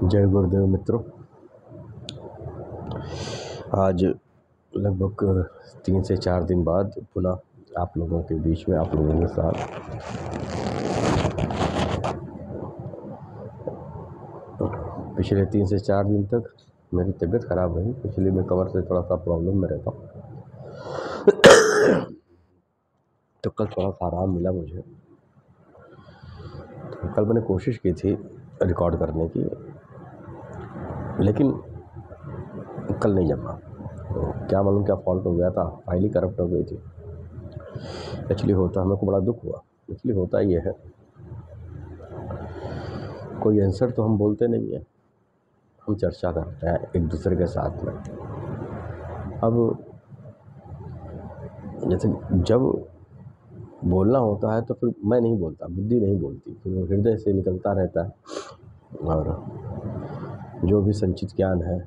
जय गुरुदेव मित्रों। आज लगभग 3 से 4 दिन बाद पुनः आप लोगों के बीच में, आप लोगों के साथ पिछले 3 से 4 दिन तक मेरी तबीयत ख़राब रही। एक्चुअली मैं कमर से थोड़ा सा प्रॉब्लम में रहता हूँ, तो कल थोड़ा सा आराम मिला मुझे। तो कल मैंने कोशिश की थी रिकॉर्ड करने की, लेकिन कल नहीं जमा। तो क्या मालूम क्या फॉल्ट हो गया था, फाइल ही करप्ट हो गई थी। एक्चुअली होता, मेरे को बड़ा दुख हुआ। एक्चुअली होता ये है, कोई आंसर तो हम बोलते नहीं है, हम चर्चा करते हैं एक दूसरे के साथ में। अब जैसे जब बोलना होता है तो फिर मैं नहीं बोलता, बुद्धि नहीं बोलती, फिर वो हृदय से निकलता रहता है और जो भी संचित ज्ञान है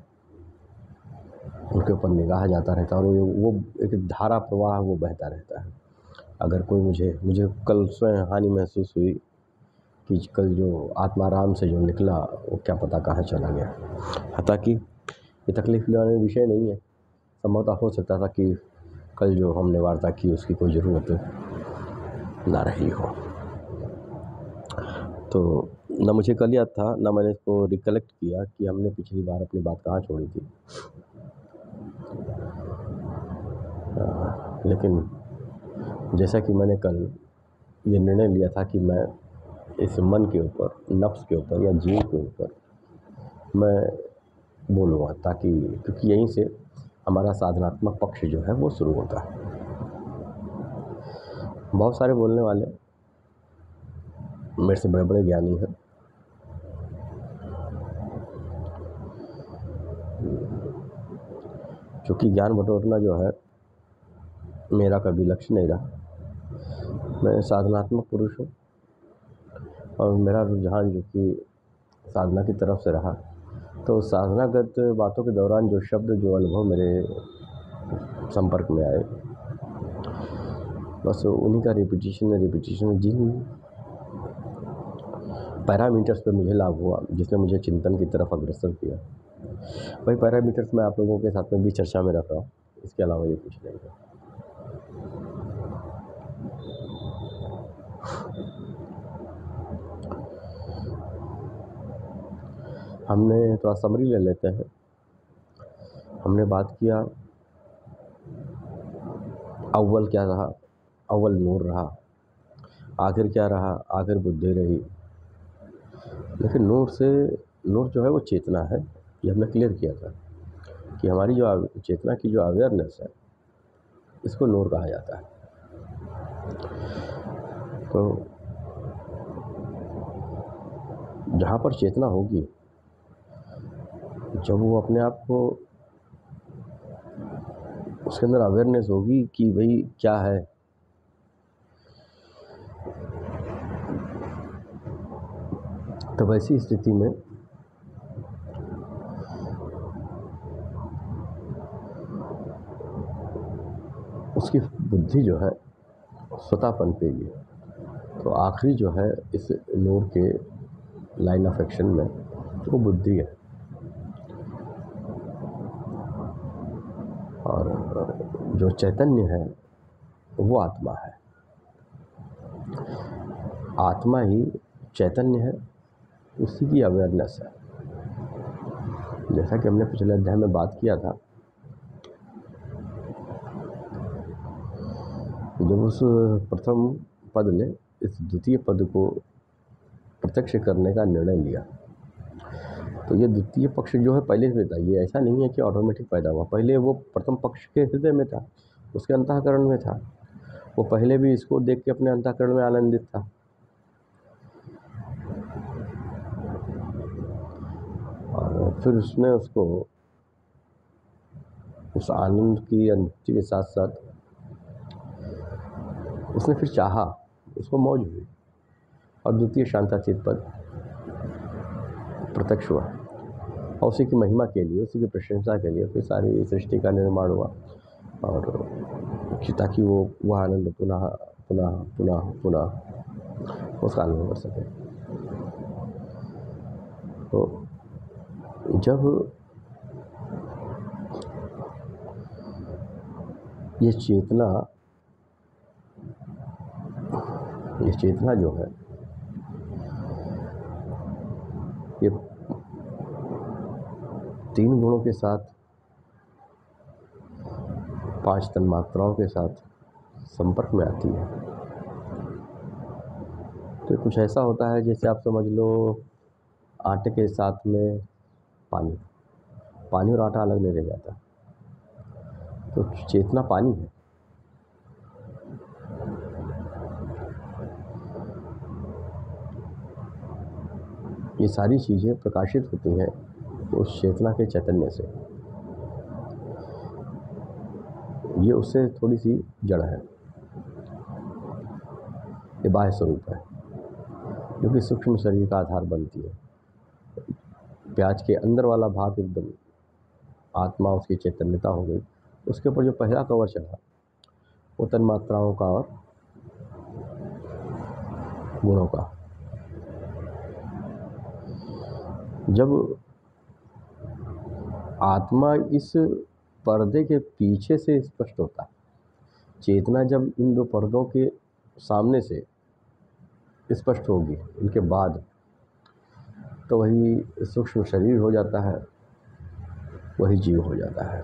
उनके ऊपर निगाह जाता रहता है और वो एक धारा प्रवाह वो बहता रहता है। अगर कोई मुझे कल स्वयं हानि महसूस हुई कि कल जो आत्माराम से जो निकला वो क्या पता कहाँ चला गया। हालांकि ये तकलीफ लेने वाला विषय नहीं है। संभवतः हो सकता था कि कल जो हमने वार्ता की उसकी कोई ज़रूरत ना रही हो। तो न मुझे कल याद था, न मैंने इसको रिकलेक्ट किया कि हमने पिछली बार अपनी बात कहाँ छोड़ी थी। लेकिन जैसा कि मैंने कल ये निर्णय लिया था कि मैं इस मन के ऊपर, नफ्स के ऊपर या जीव के ऊपर मैं बोलूँगा, ताकि क्योंकि यहीं से हमारा साधनात्मक पक्ष जो है वो शुरू होता है। बहुत सारे बोलने वाले मेरे से बड़े बड़े ज्ञानी हैं, क्योंकि ज्ञान बटोरना जो है मेरा कभी लक्ष्य नहीं रहा। मैं साधनात्मक पुरुष हूँ और मेरा रुझान जो कि साधना की तरफ से रहा, तो साधनागत बातों के दौरान जो शब्द, जो अनुभव मेरे संपर्क में आए, बस उन्हीं का रिपीटिशन जिन पैरामीटर्स पे मुझे लाभ हुआ, जिसने मुझे चिंतन की तरफ अग्रसर किया, वही पैरामीटर्स मैं आप लोगों के साथ में भी चर्चा में रख रहा हूँ। इसके अलावा ये कुछ नहीं है। हमने थोड़ा समरी ले लेते हैं। हमने बात किया अव्वल क्या रहा, अव्वल नूर रहा, आखिर क्या रहा, आखिर बुद्धि रही। लेकिन नूर जो है वो चेतना है, ये हमने क्लियर किया था कि हमारी जो चेतना की जो अवेयरनेस है, इसको नूर कहा जाता है। तो जहाँ पर चेतना होगी, जब वो अपने आप को, उसके अंदर अवेयरनेस होगी कि भाई क्या है, तो वैसी स्थिति में उसकी बुद्धि जो है स्वतः पनपेगी। तो आखिरी जो है इस नूर के लाइन ऑफ एक्शन में वो बुद्धि है। और जो चैतन्य है वो आत्मा है। आत्मा ही चैतन्य है, उसी की अवेयरनेस है। जैसा कि हमने पिछले अध्याय में बात किया था, जब उस प्रथम पद ने इस द्वितीय पद को प्रत्यक्ष करने का निर्णय लिया, तो ये द्वितीय पक्ष जो है पहले से था। ये ऐसा नहीं है कि ऑटोमेटिक पैदा हुआ, पहले वो प्रथम पक्ष के हृदय में था, उसके अंतःकरण में था। वो पहले भी इसको देख के अपने अंतःकरण में आनंदित था। और फिर उसने उसको, उस आनंद की अनुभूति के साथ साथ उसने फिर चाहा, उसको मौज हुई और द्वितीय शांताचित पद प्रत्यक्ष हुआ। और उसी की महिमा के लिए, उसी की प्रशंसा के लिए फिर सारी सृष्टि का निर्माण हुआ, और ताकि वो आनंद पुनः पुनः पुनः पुनः उसका अनुभव कर सके। तो जब ये चेतना जो है ये 3 गुणों के साथ, 5 तन्मात्राओं के साथ संपर्क में आती है, तो कुछ ऐसा होता है जैसे आप समझ लो आटे के साथ में पानी और आटा अलग नहीं रह जाता। तो चेतना पानी है। ये सारी चीज़ें प्रकाशित होती हैं उस चेतना के चैतन्य से। ये उससे थोड़ी सी जड़ है, ये बाह्य स्वरूप है, जो कि सूक्ष्म शरीर का आधार बनती है। प्याज के अंदर वाला भाग एकदम आत्मा, उसकी चैतन्यता हो गई। उसके ऊपर जो पहला कवर चढ़ा वो तन्मात्राओं का और गुणों का। जब आत्मा इस पर्दे के पीछे से स्पष्ट होता है, चेतना जब इन 2 पर्दों के सामने से स्पष्ट होगी इनके बाद, तो वही सूक्ष्म शरीर हो जाता है, वही जीव हो जाता है।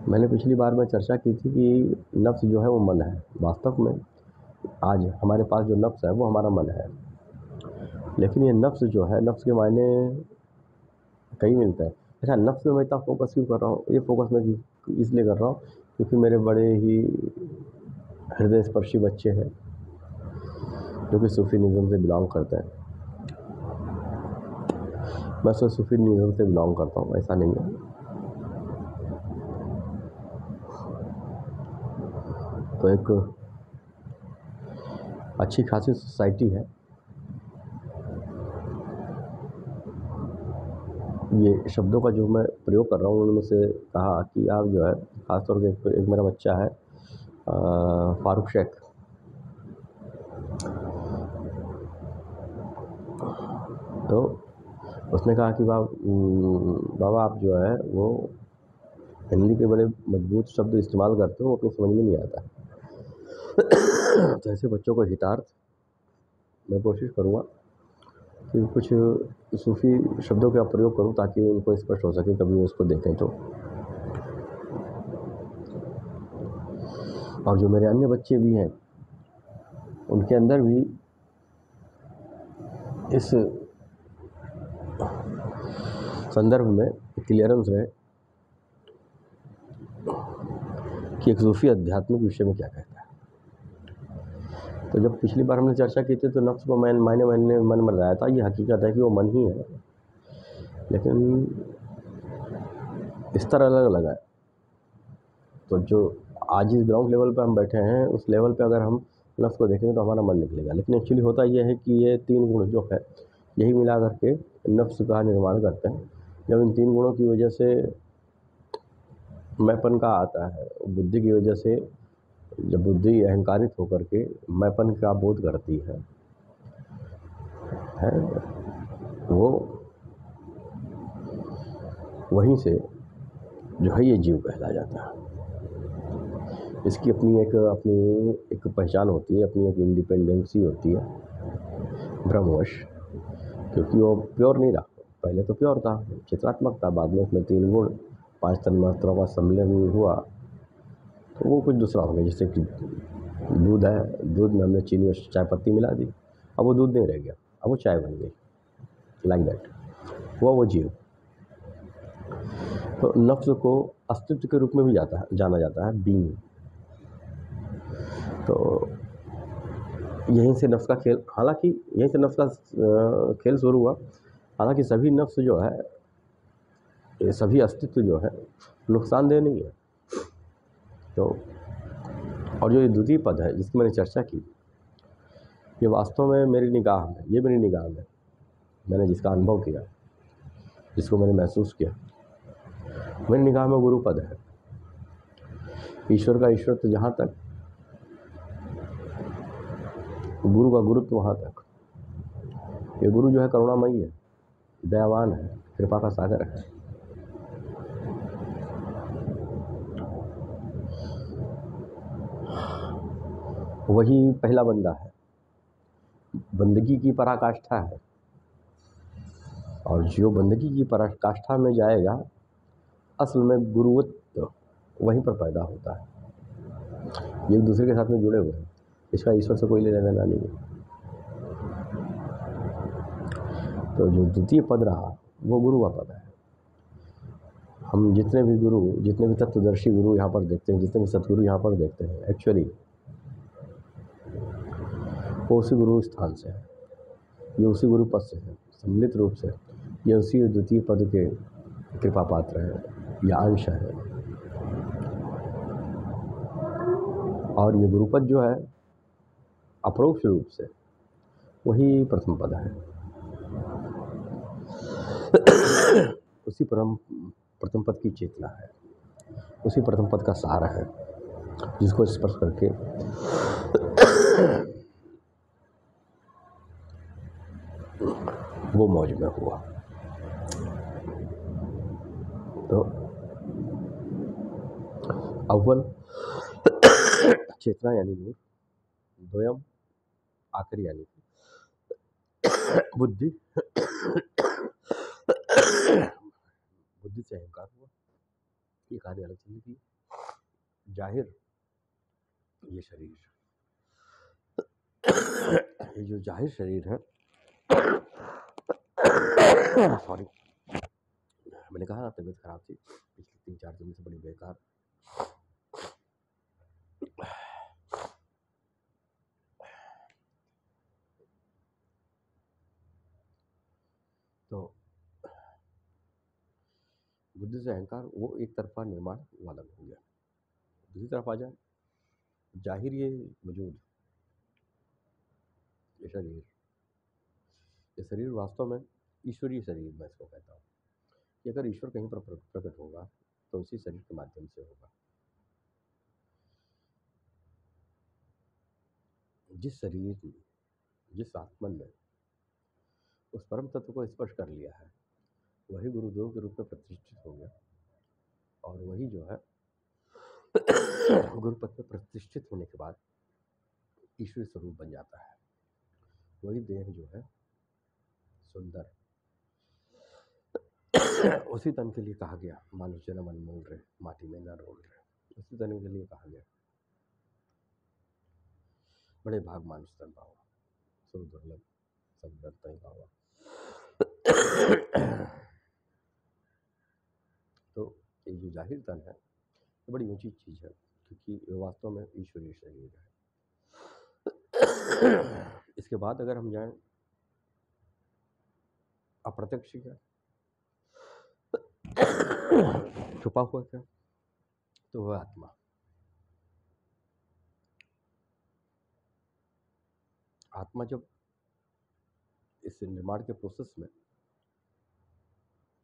मैंने पिछली बार में चर्चा की थी कि नफ्स जो है वो मन है। वास्तव में आज हमारे पास जो नफ्स है वो हमारा मन है, लेकिन ये नफ्स जो है, नफ्स के मायने कई मिलते हैं। अच्छा, नफ्स में मैं इतना फोकस क्यों कर रहा हूँ? ये फोकस मैं इसलिए कर रहा हूँ क्योंकि मेरे बड़े ही हृदय स्पर्शी बच्चे हैं जो कि सूफीनिज़्म से बिलोंग करते हैं। मैं तो सूफीनिज़्म से बिलोंग करता हूँ, ऐसा नहीं है। तो एक अच्छी खासी सोसाइटी है। ये शब्दों का जो मैं प्रयोग कर रहा हूँ, उन्होंने मुझसे कहा कि आप जो है, ख़ासतौर पे एक मेरा बच्चा है फारूक शेख, तो उसने कहा कि बाबा आप जो है वो हिंदी के बड़े मजबूत शब्द इस्तेमाल करते हो, अपनी समझ में नहीं आता। तो ऐसे बच्चों को हितार्थ मैं कोशिश करूँगा कि कुछ सूफ़ी शब्दों का प्रयोग करूँ ताकि उनको स्पष्ट हो सके, कभी वो उसको देखें तो। और जो मेरे अन्य बच्चे भी हैं उनके अंदर भी इस संदर्भ में क्लियरेंस रहे कि एक सूफी आध्यात्मिक विषय में क्या कहता है। तो जब पिछली बार हमने चर्चा की थी तो नफ्स को मैंने मन में लगाया था। ये हकीकत है कि वो मन ही है, लेकिन स्तर अलग अलग है। तो जो आज इस ग्राउंड लेवल पे हम बैठे हैं, उस लेवल पे अगर हम नफ्स को देखेंगे तो हमारा मन निकलेगा। लेकिन एक्चुअली होता यह है कि ये 3 गुण जो है, यही मिला करके नफ्स का निर्माण करते हैं। जब इन 3 गुणों की वजह से मैंपन का आता है, बुद्धि की वजह से जब बुद्धि अहंकारित होकर के मैंपन का बोध करती है वो वहीं से जो है ये जीव कहला जाता है। इसकी अपनी एक पहचान होती है, अपनी एक इंडिपेंडेंसी होती है भ्रमवश, क्योंकि वो प्योर नहीं रहा। पहले तो प्योर था, चित्रात्मक था, बाद में उसमें 3 गुण 5 तन्मात्राओं का सम्मिलन हुआ तो वो कुछ दूसरा हो गया। जैसे कि दूध है, दूध में हमने चीनी और चाय पत्ती मिला दी, अब वो दूध नहीं रह गया, अब वो चाय बन गई। लाइक दैट वो जीव। तो नफ्स को अस्तित्व के रूप में भी जाना जाता है, बीइंग। तो यहीं से नफ्स का खेल, हालांकि यहीं से नफ्स का खेल शुरू हुआ। हालांकि सभी नफ्स जो है, ये सभी अस्तित्व जो है नुकसानदेह नहीं है। तो और जो ये द्वितीय पद है जिसकी मैंने चर्चा की, ये वास्तव में मेरी निगाह में, ये मेरी निगाह में मैंने जिसका अनुभव किया, जिसको मैंने महसूस किया, मेरी निगाह में गुरु पद है। ईश्वर का ईश्वरत्व जहाँ तक, गुरु का गुरुत्व वहाँ तक। ये गुरु जो है करुणामयी है, दयावान है, कृपा का सागर है। वही पहला बंदा है, बंदगी की पराकाष्ठा है, और जो बंदगी की पराकाष्ठा में जाएगा असल में गुरुत्व वहीं पर पैदा होता है। ये एक दूसरे के साथ में जुड़े हुए हैं, इसका ईश्वर से कोई लेना देना नहीं है। तो जो द्वितीय पद रहा वो गुरु का पद है। हम जितने भी गुरु, जितने भी तत्वदर्शी गुरु यहाँ पर देखते हैं, जितने भी सतगुरु यहाँ पर देखते हैं, एक्चुअली वो उसी गुरु स्थान से है, ये उसी गुरु पद से है, सम्मिलित रूप से ये उसी द्वितीय पद के कृपा पात्र है या अंश है। और ये गुरुपद जो है अपरोक्ष रूप से वही प्रथम पद है, उसी प्रथम पद की चेतना है, उसी प्रथम पद का सार है, जिसको स्पर्श करके वो मौज में हुआ। तो अव्वल चेतना यानी नूर, द्वयम आखिरी यानी बुद्धि, बुद्धि से अहंकार हुआ, ये कहानी अलग चली थी। जाहिर ये शरीर, ये जो जाहिर शरीर है, सॉरी मैंने कहा ना तबीयत खराब थी पिछले 3-4 दिन से, बड़ी बेकार। तो बुद्धि से अहंकार वो एक तरफा निर्माण वाला हो गया। दूसरी तरफ आ जाए, जाहिर ये वजूद, ये शरीर वास्तव में ईश्वरीय शरीर, मैं इसको कहता हूँ कि अगर ईश्वर कहीं पर प्रकट होगा तो उसी शरीर के माध्यम से होगा। जिस शरीर ने, जिस आत्मन ने उस परम तत्व को स्पर्श कर लिया है, वही गुरुदेव के रूप में प्रतिष्ठित हो गया, और वही जो है गुरुपद में प्रतिष्ठित होने के बाद ईश्वरी स्वरूप बन जाता है। वही देह जो है सुंदर, उसी तन के लिए कहा गया, मानुष जन्म अनमोल रहे, माटी में न रोल रहे, उसी तन के लिए कहा गया। बड़े भाग मानुष तन पावा, सुर दुर्लभ सब डरता ही पावा। तो ये जो जाहिर तन है ये बड़ी ऊंची चीज़ है, क्योंकि ये वास्तव में ईश्वरीय शरीर है। इसके बाद अगर हम जाएं अप्रत्यक्ष क्या, छुपा हुआ क्या, तो वह आत्मा। आत्मा जब इस निर्माण के प्रोसेस में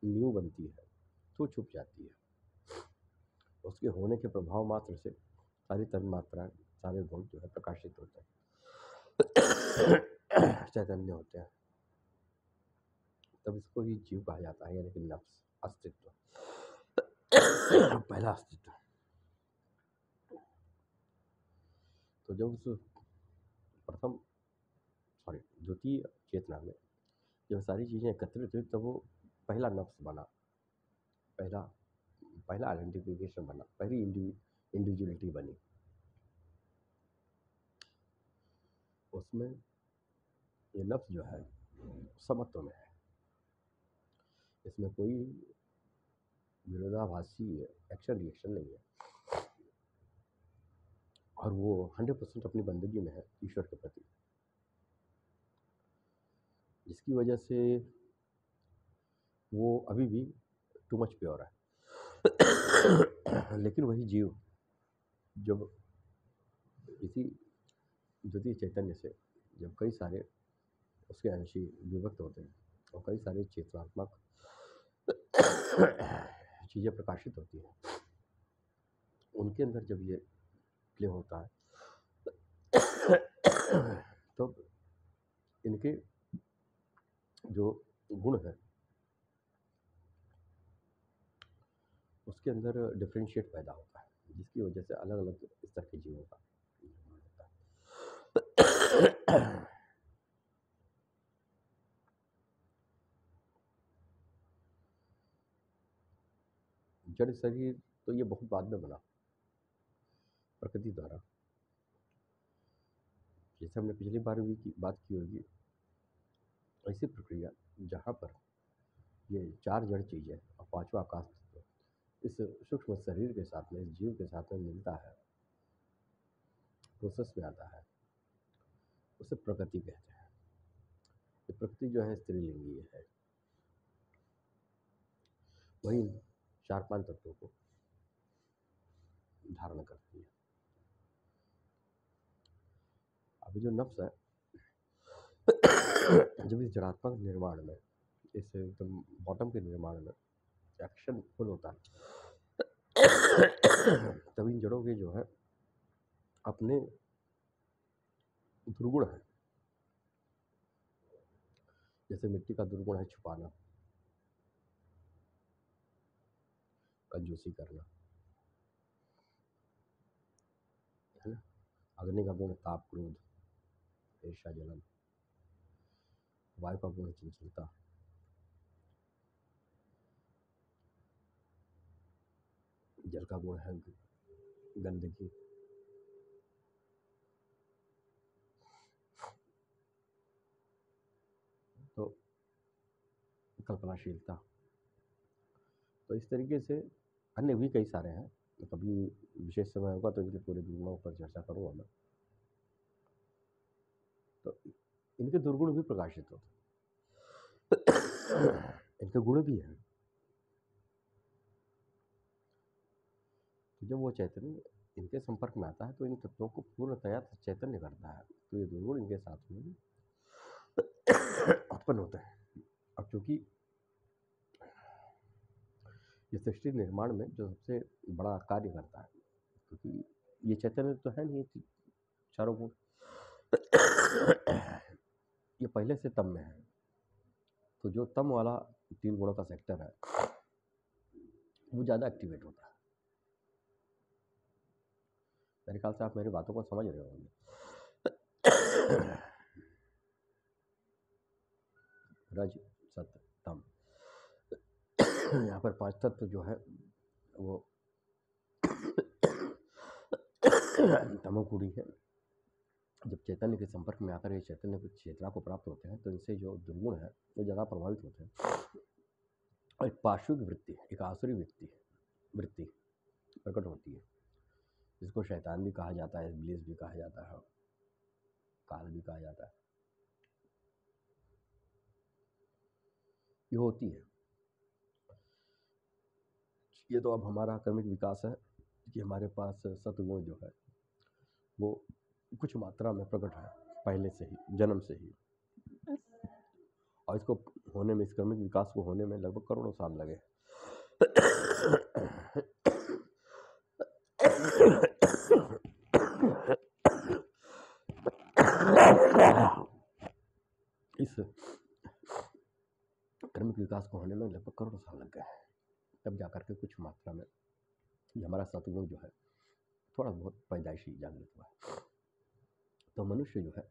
न्यू बनती है तो छुप जाती है, उसके होने के प्रभाव मात्र से सारी तन्मात्राएं, सारे गुण जो है प्रकाशित होते हैं, चैतन्य होते हैं। तब इसको ही जीव कहा जाता है, यानी कि नफ्स, अस्तित्व, पहला अस्तित्व। तो जब उस द्वितीय चेतना में जब सारी चीज़ें एकत्रित हुई, तब वो पहला नफ्स बना, पहला आइडेंटिफिकेशन बना, पहली इंडिविजुअलिटी बनी। उसमें ये नफ्स जो है समत्व में है, इसमें कोई विरोधाभासी एक्शन रिएक्शन नहीं है, और वो 100% अपनी बंदगी में है ईश्वर के प्रति, जिसकी वजह से वो अभी भी टू मच प्योर है। लेकिन वही जीव जब इसी द्वितीय चैतन्य से जब कई सारे उसके अंशी विभक्त होते हैं और कई सारे चेतनात्मक चीज़ें प्रकाशित होती हैं, उनके अंदर जब ये प्ले होता है तो इनके जो गुण हैं उसके अंदर डिफरेंशिएट पैदा होता है, जिसकी वजह से अलग अलग स्तर के जीवों का निर्माण होता है। जड़ शरीर तो ये बहुत बाद में बना, प्रकृति द्वारा। जैसे हमने पिछली बार भी बात की होगी, ऐसी प्रक्रिया जहाँ पर ये 4 जड़ चीज़ें और 5वां आकाश तत्व इस सूक्ष्म शरीर के साथ में, इस जीव के साथ में मिलता है, प्रोसेस में आता है, उसे प्रकृति कहते हैं। ये प्रकृति जो है स्त्रीलिंगी है, वही 4-5 तत्वों को धारण करती है। अभी जो नफ्स है, जब इस जड़ात्मक निर्माण में, इस एकदम बॉटम के निर्माण में एक्शन फुल होता है, तभी इन जड़ों के जो है अपने दुर्गुण है। जैसे मिट्टी का दुर्गुण है छुपाना, कंजूसी करना, है ना। अग्नि का गुण ताप, क्रोध, ईर्ष्या, जलन। वायु का गुण चंचलता, जल का गुण है गंदगी, तो कल्पनाशीलता। तो इस तरीके से अन्य भी कई सारे हैं, तो कभी विशेष समय होगा तो इनके पूरे दुर्गुणों पर चर्चा करूँगा मैं। तो इनके दुर्गुण भी प्रकाशित होते हैं, इनके गुण भी हैं। तो जब वो चैतन्य इनके संपर्क में आता है तो इन तत्वों को पूर्णतया चैतन्य करता है, तो ये दुर्गुण इनके साथ में उत्पन्न होते हैं। अब चूंकि ये सृष्टि निर्माण में जो सबसे बड़ा कार्य करता है, क्योंकि ये चैतन्य तो है नहीं, चारों गुण ये पहले से तम में है, तो जो तम वाला 3 गुणों का सेक्टर है वो ज़्यादा एक्टिवेट होता है। मेरे ख्याल से आप मेरी बातों को समझ रहे होंगे। रज, सत्य, तम, यहाँ पर 5 तत्व जो है वो तमोगुणी है। जब चैतन्य के संपर्क में आकर ये चैतन्य को चेतना को प्राप्त होते हैं तो इनसे जो दुर्गुण है वो ज़्यादा प्रभावित होते हैं, और एक पार्श्विक वृत्ति, एक आसुरी वृत्ति प्रकट होती है, जिसको शैतान भी कहा जाता है, इब्लीस भी कहा जाता है, काल भी कहा जाता है। ये होती है। ये तो अब हमारा कर्मिक विकास है कि हमारे पास सत्गुण जो है वो कुछ मात्रा में प्रकट है पहले से ही, जन्म से ही, और इसको होने में, इस कर्मिक विकास को होने में लगभग करोड़ों साल लगे। इस कर्मिक विकास को होने में लगभग करोड़ों साल लग गए, तब जाकर के कुछ मात्रा में ये हमारा सत्गुण जो है थोड़ा बहुत पैदाइशी जागृत हुआ। तो मनुष्य जो है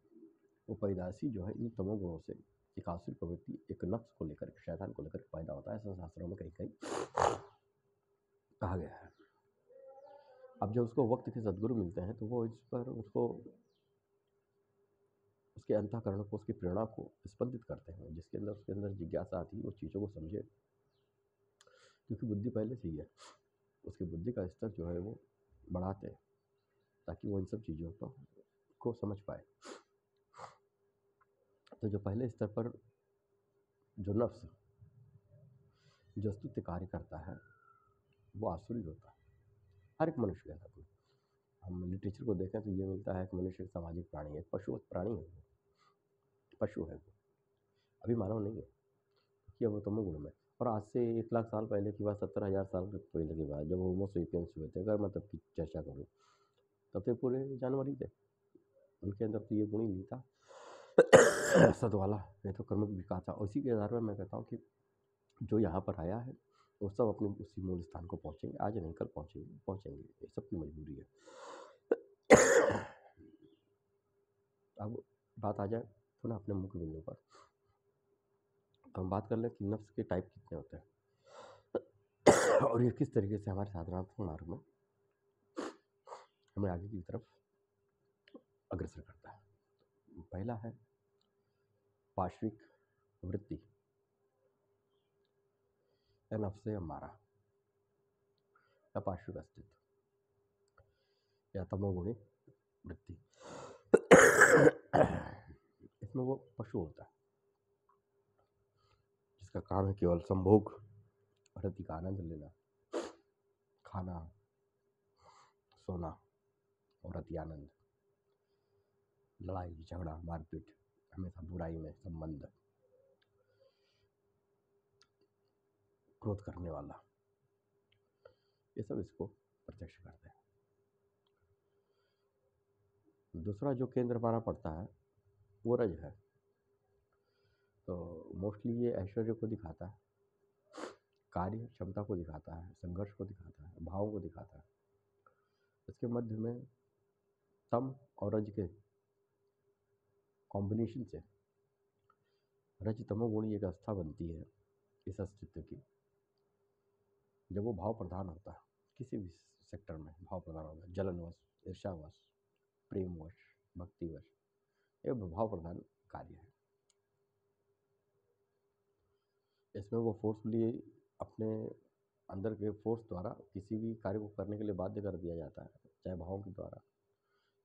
वो पैदाइशी जो है इन तमोगुणों से एक आसुरी प्रवृत्ति, एक नफ्स को लेकर, शैतान को लेकर पैदा होता है, ऐसा शास्त्रों में कहीं कहीं कहा गया है। अब जब उसको वक्त के सद्गुरु मिलते हैं तो वो इस पर उसको, उसके अंतःकरण को, उसकी प्रेरणा को स्पंदित करते हैं, जिसके अंदर, उसके अंदर जिज्ञासा आती है, वो चीज़ों को समझे, क्योंकि बुद्धि पहले से ही है, उसकी बुद्धि का स्तर जो है वो बढ़ाते हैं ताकि वो इन सब चीज़ों को समझ पाए। तो जो पहले स्तर पर जो नफ्स जो स्तुत्य कार्य करता है वो आसुरी होता है, हर एक मनुष्य के साथ में। हम लिटरेचर को देखें तो ये मिलता है कि मनुष्य एक सामाजिक प्राणी है, पशु प्राणी है, वो पशु है, वो अभी मानव नहीं है, कि वो तमोगुण में। और आज से 1 लाख साल पहले की बात, 70,000 साल पहले की बात, जब होमो सेपियंस हुए थे, अगर मैं तब की चर्चा करूँ, तब तो पूरे जानवर ही थे, उनके अंदर तो ये गुण ही नहीं था सद वाला, नहीं तो कर्मिक विकास था। उसी के आधार पर मैं कहता हूँ कि जो यहाँ पर आया है वो सब अपने उसी मूल स्थान को पहुँचेंगे, आज नहीं कल पहुँचेंगे पहुँचेंगे, ये सबकी मजबूरी है। अब बात आ जाए पुनः अपने मुख्य बिंदु पर, तो हम बात कर लें कि नफ्स के टाइप कितने होते हैं और ये किस तरीके से हमारे साधनात्मक मार्ग में हमें आगे की तरफ अग्रसर करता है। पहला है पार्श्विक वृत्ति या नफ्स अम्मारा या पार्श्विक अस्तित्व या तमोगुणी वृत्ति। इसमें वो पशु होता है जिसका काम है केवल संभोग रति का आनंद लेना, खाना, सोना और अति आनंद, लड़ाई झगड़ा मारपीट, हमेशा बुराई में संबंध, क्रोध करने वाला, ये सब इसको प्रत्यक्ष करते हैं। दूसरा जो केंद्र माना पड़ता है वो रज है, तो मोस्टली ये ऐश्वर्य को दिखाता है, कार्य क्षमता को दिखाता है, संघर्ष को दिखाता है, भावों को दिखाता है। इसके मध्य में तम और रज के कॉम्बिनेशन से रज तमोगुणी एक अवस्था बनती है इस अस्तित्व की, जब वो भाव प्रधान होता है। किसी भी सेक्टर में भाव प्रधान होता है, जलनवश, ईर्ष्यावश, प्रेमवश, भक्तिवश, ये भाव प्रधान कार्य है। इसमें वो फोर्सफुली अपने अंदर के फोर्स द्वारा किसी भी कार्य को करने के लिए बाध्य कर दिया जाता है, चाहे भावों के द्वारा,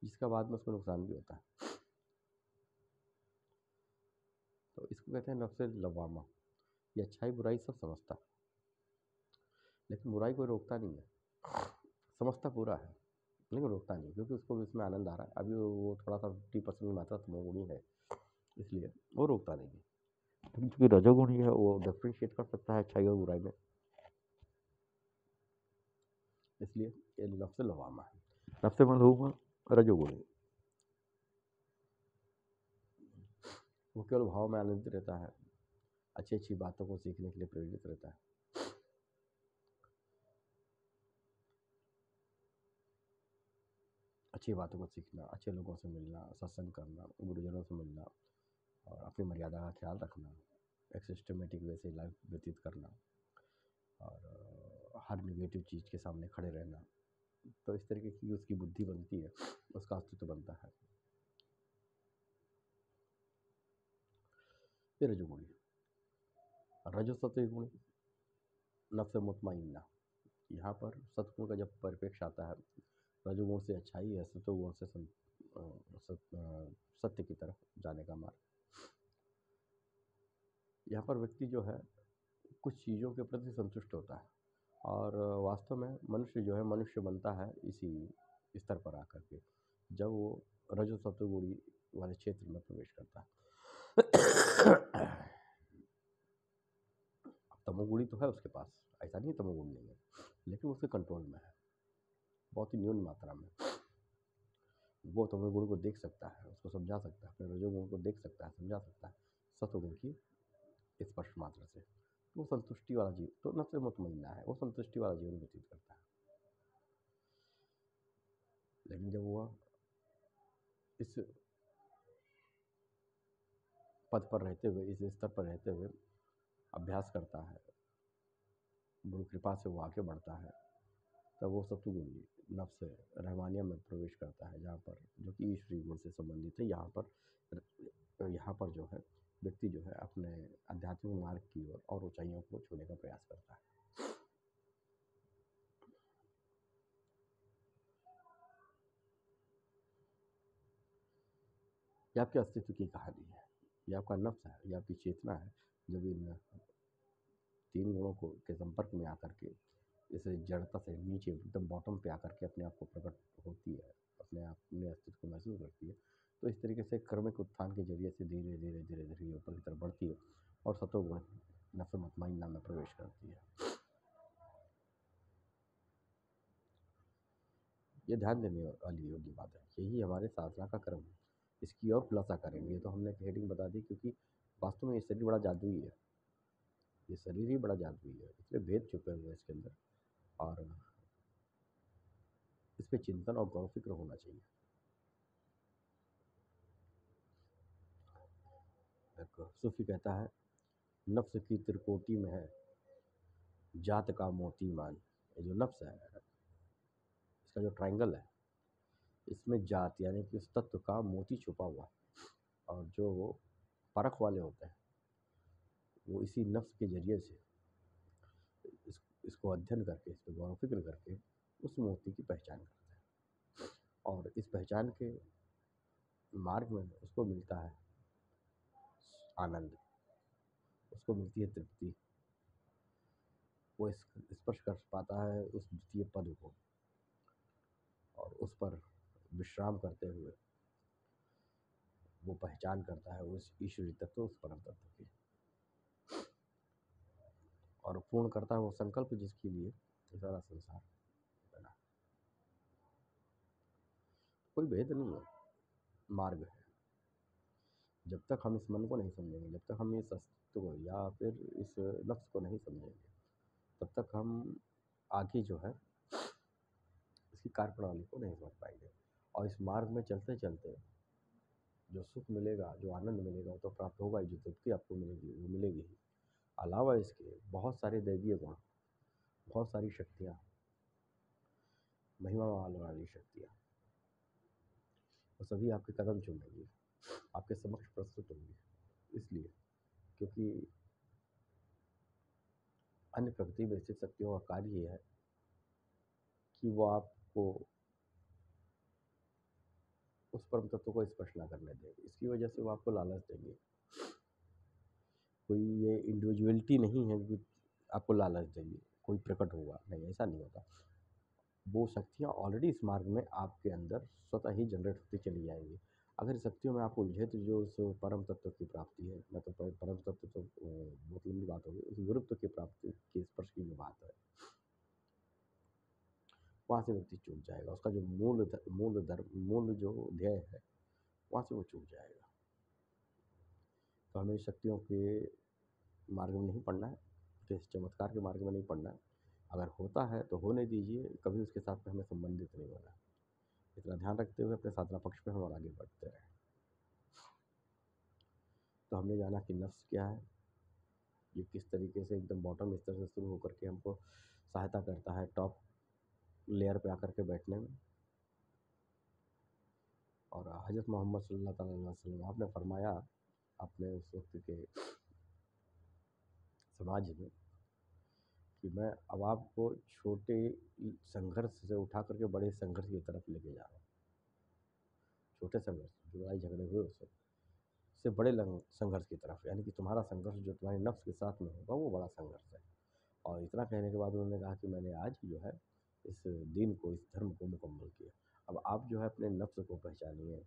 जिसका बाद में उसको नुकसान भी होता है। तो इसको कहते हैं नफ्स लवामा। ये अच्छाई बुराई सब समझता है, लेकिन बुराई को रोकता नहीं है, समझता पूरा है लेकिन रोकता नहीं, क्योंकि उसको इसमें आनंद आ रहा है। अभी वो थोड़ा सा 50% की मात्रा तमोगुणी है, इसलिए वो रोकता नहीं है। लेकिन चूंकि रजोगुणी है वो डिफ्रेंशिएट कर सकता है अच्छाई और बुराई में, इसलिए ये नफ्स लवामा है। नफ्स मलहूमा रजोगुणी, वो केवल भाव में आनंदित रहता है, अच्छी अच्छी बातों को सीखने के लिए प्रेरित रहता है। अच्छी बातों को सीखना, अच्छे लोगों से मिलना, सत्संग करना, गुरुजनों से मिलना और अपनी मर्यादा का ख्याल रखना, एक सिस्टमेटिक वे से लाइफ व्यतीत करना और हर निगेटिव चीज़ के सामने खड़े रहना। तो इस तरीके की उसकी बुद्धि बनती है, उसका अस्तित्व बनता है। ये रजोगुणी। रजो सत्व गुणी नफ्स मुतमइन्ना। यहाँ पर सत्गुण का जब परिप्रेक्ष्य आता है, रजोगुण से अच्छाई है, सत्वगुण से सत्य की तरफ जाने का मार्ग। यहाँ पर व्यक्ति जो है कुछ चीज़ों के प्रति संतुष्ट होता है और वास्तव में मनुष्य जो है मनुष्य बनता है इसी स्तर पर आकर के, जब वो रजो सत्वगुणी वाले क्षेत्र में प्रवेश करता है। तमोगुणी तो है उसके पास, ऐसा नहीं तमोगुण नहीं है, लेकिन वो उसके कंट्रोल में है, बहुत ही न्यून मात्रा में। वो तमोगुण को देख सकता है, उसको समझा सकता है, अपने रजोगुण को देख सकता है, समझा सकता है सत्वगुण की स्पष्ट मात्रा से। तो वो संतुष्टि वाला जीव, तो नफ्स मुतमइन्ना है, वो संतुष्टि वाला जीवन व्यतीत करता है। लेकिन जब वह इस पद पर रहते हुए, इस स्तर पर रहते हुए अभ्यास करता है, गुरु कृपा से वो आगे बढ़ता है, तब वो सत्वगुणी नफ्स रहमानिया में प्रवेश करता है, जहाँ पर जो कि ईश्वरीय गुण से संबंधित है। यहाँ पर जो है व्यक्ति जो है अपने आध्यात्मिक मार्ग की ओर और ऊंचाइयों को छूने का प्रयास करता है। ये आपके अस्तित्व की कहानी है, ये आपका नफ्स है, ये आपकी चेतना है, जब इन तीन गुणों को के संपर्क में आकर के इसे जड़ता से नीचे एकदम बॉटम पे आकर के अपने आप को प्रकट होती है, अपने आप अपने अस्तित्व को महसूस करती है। तो इस तरीके से क्रमिक उत्थान के जरिए से धीरे धीरे धीरे धीरे ऊपर की तरफ बढ़ती है और सतोगुण नफ्स मुतमइन्ना में प्रवेश करती है। ये ध्यान देने वाली योग्य बात है, यही हमारे साधना का क्रम है। इसकी और खुलासा करेंगे, ये तो हमने हेडिंग बता दी, क्योंकि वास्तव में ये शरीर बड़ा जादुई है। ये शरीर ही बड़ा जादुई है, इतने भेद छुपे हुए हैं इसके अंदर, और इस पे चिंतन और गौर फ़िक्र होना चाहिए। एक सूफ़ी कहता है, नफ्स की त्रिकोटि में है जात का मोती मान। ये जो नफ्स है, इसका जो ट्रायंगल है, इसमें जात यानी कि उस तत्व का मोती छुपा हुआ है। और जो वो परख वाले होते हैं, वो इसी नफ्स के ज़रिए से इसको अध्ययन करके, इस पे गौर फ़िक्र करके उस मोती की पहचान करते हैं। और इस पहचान के मार्ग में उसको मिलता है आनंद, उसको मिलती है तृप्ति, वो स्पर्श कर पाता है उस द्वितीय पद को, और उस पर विश्राम करते हुए वो पहचान करता है उस ईश्वरी तत्व, उस परम तत्व की, और पूर्ण करता है वो संकल्प जिसके लिए ये सारा संसार बना। कोई भेद नहीं है, मार्ग है। जब तक हम इस मन को नहीं समझेंगे, जब तक हम इस अस्तित्व को या फिर इस नफ्स को नहीं समझेंगे, तब तक हम आगे जो है इसकी कार्यप्रणाली को नहीं समझ पाएंगे। और इस मार्ग में चलते चलते जो सुख मिलेगा, जो आनंद मिलेगा, वो तो प्राप्त होगा ही, जो तृप्ति आपको मिलेगी वो मिलेगी ही। अलावा इसके बहुत सारे दैवीय गुण, बहुत सारी शक्तियाँ, महिमा वाली शक्तियाँ, वो सभी आपके कदम चूमेंगी, आपके समक्ष प्रस्तुत होंगी। इसलिए क्योंकि अन्य प्रकृति में स्थित शक्तियों का कार्य ये है कि वो आपको उस परम तत्व को स्पर्श ना करने देंगे। इसकी वजह से वो आपको लालच देंगे। कोई ये इंडिविजुअलिटी नहीं है कि आपको लालच देंगे, कोई प्रकट होगा, नहीं, ऐसा नहीं होता। वो शक्तियाँ ऑलरेडी इस मार्ग में आपके अंदर स्वतः ही जनरेट होती चली जाएंगी। अगर इस शक्तियों में आप उलझे तो जो उस परम तत्व की प्राप्ति है, मैं तो परम तत्व तो बहुत लंबी बात होगी, उस गुरु तत्व की प्राप्ति की स्पर्श की जो बात है, वहाँ से व्यक्ति चूक जाएगा। उसका जो मूल जो ध्येय है, वहाँ से वो चूक जाएगा। तो हमें शक्तियों के मार्ग में नहीं पड़ना है, तो इस चमत्कार के मार्ग में नहीं पड़ना है। अगर होता है तो होने दीजिए, कभी उसके साथ में हमें संबंधित नहीं होना। इतना ध्यान रखते हुए अपने साधना पक्ष में हम और आगे बढ़ते रहें। तो हमने जाना कि नफ्स क्या है, ये किस तरीके से एकदम बॉटम स्तर से शुरू होकर के हमको सहायता करता है टॉप लेयर पे आकर के बैठने में। और हज़रत मोहम्मद सल्लल्लाहु अलैहि वसल्लम आपने फरमाया अपने उस वक्त के समाज में कि मैं अब आपको छोटे संघर्ष से उठा करके बड़े संघर्ष की तरफ लेके जा रहा हूँ। छोटे संघर्ष, जो लड़ाई झगड़े हुए उससे बड़े संघर्ष की तरफ, यानी कि तुम्हारा संघर्ष जो तुम्हारे नफ्स के साथ में होगा वो बड़ा संघर्ष है। और इतना कहने के बाद उन्होंने कहा कि मैंने आज जो है इस दीन को, इस धर्म को मुकम्मल किया। अब आप जो है अपने नफ्स को पहचानिए,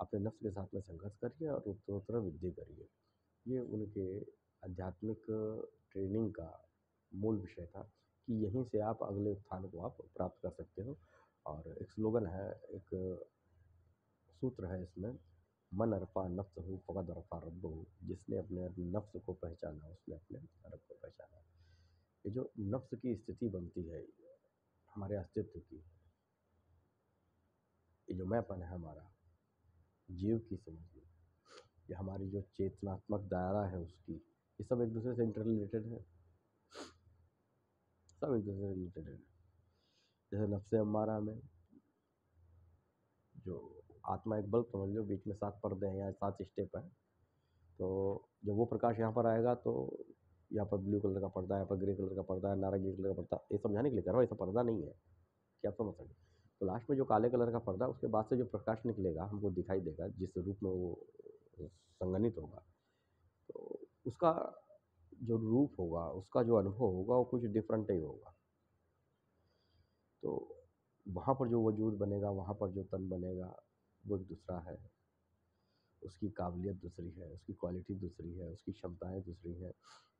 अपने नफ्स के साथ में संघर्ष करिए और उत्तरोत्तर वृद्धि करिए। ये उनके आध्यात्मिक ट्रेनिंग का मूल विषय था कि यहीं से आप अगले उत्थान को आप प्राप्त कर सकते हो। और एक स्लोगन है, एक सूत्र है इसमें, मन अरफा नफ्सहु फ़क़द अरफा रब्बहु। जिसने अपने नफ्स को पहचाना उसने अपने रब को पहचाना। ये जो नफ्स की स्थिति बनती है हमारे अस्तित्व की, ये जो मैंपन है हमारा जीव की, समझिए, ये हमारी जो चेतनात्मक दायरा है उसकी, ये सब एक दूसरे से इंटर रिलेटेड है, सब एक दूसरे से रिलेटेड है। जैसे नफ्स अम्मारा में जो आत्मा एक बल्ब समझ लो, बीच में 7 पर्दे हैं या 7 स्टेप हैं। तो जब वो प्रकाश यहाँ पर आएगा तो यहाँ पर ब्लू कलर का पर्दा है, यहाँ पर ग्रे कलर का पर्दा है, नारंगी कलर का पर्दा, ये समझाने के लिए कर रहा हूँ, ऐसा पर्दा नहीं है कि आप समझ सकें। तो लास्ट में जो काले कलर का पर्दा, उसके बाद से जो प्रकाश निकलेगा हमको दिखाई देगा, जिस रूप में वो संघनित होगा, तो उसका जो रूप होगा, उसका जो अनुभव होगा, वो कुछ डिफरेंट ही होगा। तो वहाँ पर जो वजूद बनेगा, वहाँ पर जो तन बनेगा, वो एक दूसरा है। उसकी काबिलियत दूसरी है, उसकी क्वालिटी दूसरी है, उसकी क्षमताएँ दूसरी हैं,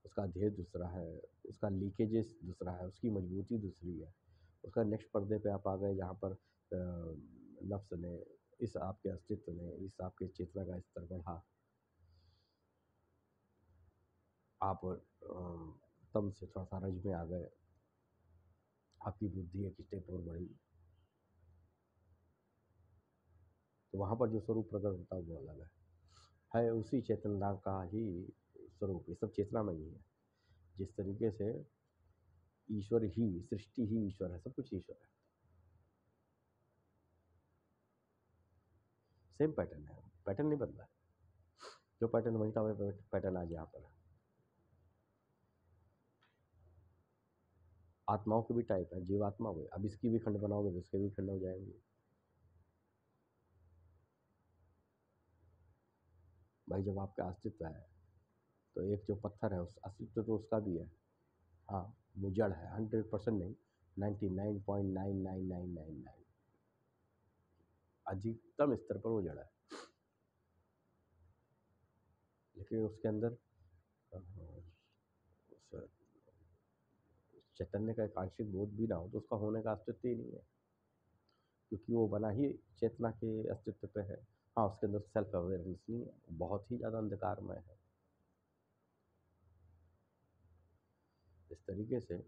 उसका ध्येय दूसरा है, उसका लीकेजेस दूसरा है, उसकी मजबूती दूसरी है। उसका नेक्स्ट पर्दे पे आप आ गए जहाँ पर नफ्स ने, इस आपके अस्तित्व ने, इस आपके चेतना का स्तर बढ़ा। आप तम से थोड़ा सा रज में आ गए, आपकी बुद्धि एक स्टेप और बढ़ी, तो वहाँ पर जो स्वरूप प्रकट होता है वो अलग है उसी चेतना का ही स्वरूप। ये सब चेतना में ही है। जिस तरीके से ईश्वर ही, सृष्टि ही ईश्वर है, सब कुछ ईश्वर है, सेम पैटर्न है, पैटर्न नहीं बदला है। जो पैटर्न वही था वही पैटर्न आज यहाँ पर है। आत्माओं के भी टाइप है, जीवात्मा हुए, अब इसकी भी खंड बनाओगे तो इसके भी खंड हो जाएंगे। भाई जब आपका अस्तित्व है तो एक जो पत्थर है उस अस्तित्व तो उसका भी है। हाँ, वो जड़ है, 100% नहीं, 99.99999 अधिकतम स्तर पर वो जड़ है। लेकिन उसके अंदर उस चैतन्य का एक आंशिक बोध भी ना हो तो उसका होने का अस्तित्व ही नहीं है, क्योंकि वो बना ही चेतना के अस्तित्व पे है। हाँ, उसके अंदर सेल्फ अवेयरनेस नहीं है, बहुत ही ज़्यादा अंधकारमय है। इस तरीके से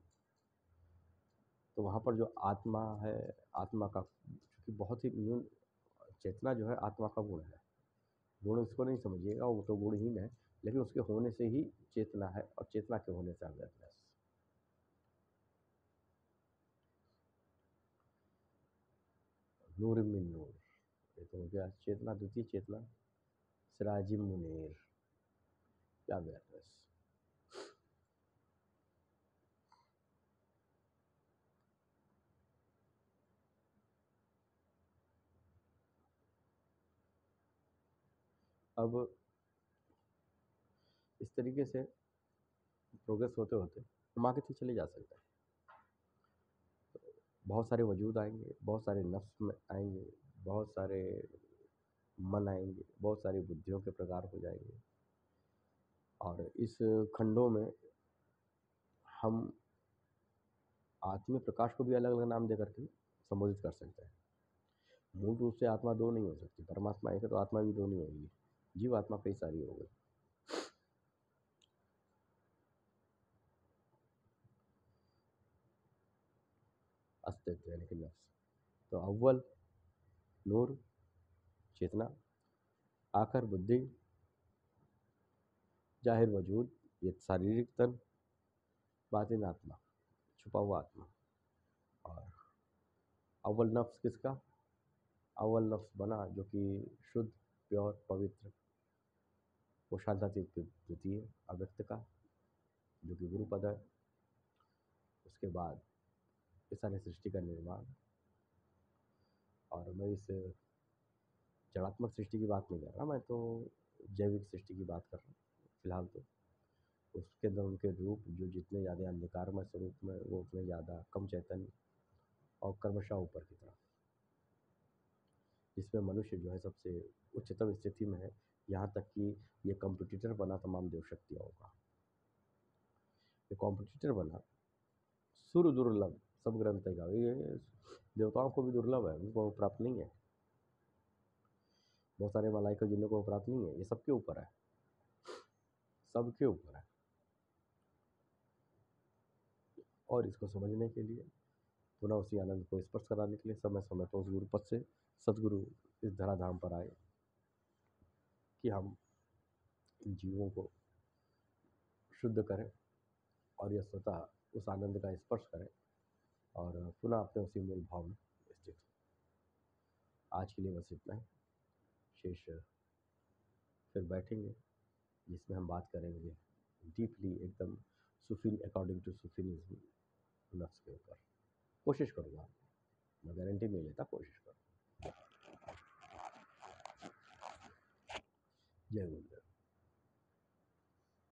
तो वहाँ पर जो आत्मा है, आत्मा का क्योंकि बहुत ही न्यून, चेतना जो है आत्मा का गुण है। गुण इसको नहीं समझिएगा, वो तो गुणहीन है, लेकिन उसके होने से ही चेतना है और चेतना के होने से अवेयरनेस। नूर मिन नूर, ये तो हो गया चेतना, द्वितीय चेतना, सिराजिम मुनीर, क्या अवेयरनेस। अब इस तरीके से प्रोग्रेस होते होते हम आगे तो चले जा सकते हैं। बहुत सारे वजूद आएंगे, बहुत सारे नफ्स में आएंगे, बहुत सारे मन आएंगे, बहुत सारी बुद्धियों के प्रकार हो जाएंगे, और इस खंडों में हम आत्म प्रकाश को भी अलग अलग नाम दे करके संबोधित कर सकते हैं। मूल रूप से आत्मा दो नहीं हो सकती, परमात्मा एक है तो आत्मा भी दो नहीं होगी, जीव आत्मा कई सारी हो गई। अस्तित्व यानी कि नफ्स। तो अव्वल नूर, चेतना, आखिर बुद्धि, जाहिर वजूद, ये शारीरिक तन, बातिन आत्मा, छुपा हुआ आत्मा। और अव्वल नफ्स किसका? अव्वल नफ्स बना जो कि शुद्ध, प्योर, पवित्र, वो शांतातीत द्वितीय अव्यक्त का, जो कि गुरु पद है। उसके बाद इस सारी सृष्टि का निर्माण, और मैं इस जड़ात्मक सृष्टि की बात नहीं कर रहा, मैं तो जैविक सृष्टि की बात कर रहा हूँ फिलहाल। तो उसके अंदर उनके रूप जो जितने ज़्यादा अंधकारमय स्वरूप में, वो उतने ज़्यादा कम चैतन्य और क्रमशः ऊपर की तरफ, जिसमें मनुष्य जो है सबसे उच्चतम स्थिति में है। यहाँ तक कि ये कॉम्पिटिटर बना तमाम देव शक्तियों का, ये कॉम्पिटिटर बना सुर दुर्लभ, सब ग्रंथ का ये देवताओं को भी दुर्लभ है, उनको प्राप्त नहीं है। बहुत सारे मलाइका जिन्हें को प्राप्त नहीं है, ये सबके ऊपर है, सबके ऊपर है। और इसको समझने के लिए, पुनः उसी आनंद को स्पर्श कराने के लिए समय समय पर उस गुरु पद से सदगुरु इस धराधाम पर आए कि हम इन जीवों को शुद्ध करें और यह स्वतः उस आनंद का स्पर्श करें और पुनः अपने उसी मूल भाव में स्थित हो। आज के लिए बस इतना ही। शेष फिर बैठेंगे, जिसमें हम बात करेंगे डीपली, एकदम सूफी, अकॉर्डिंग टू सूफीनिज्म, नफ्स के ऊपर। कोशिश करूँगा, मैं गारंटी नहीं लेता, कोशिश करूँ। जय गुरु।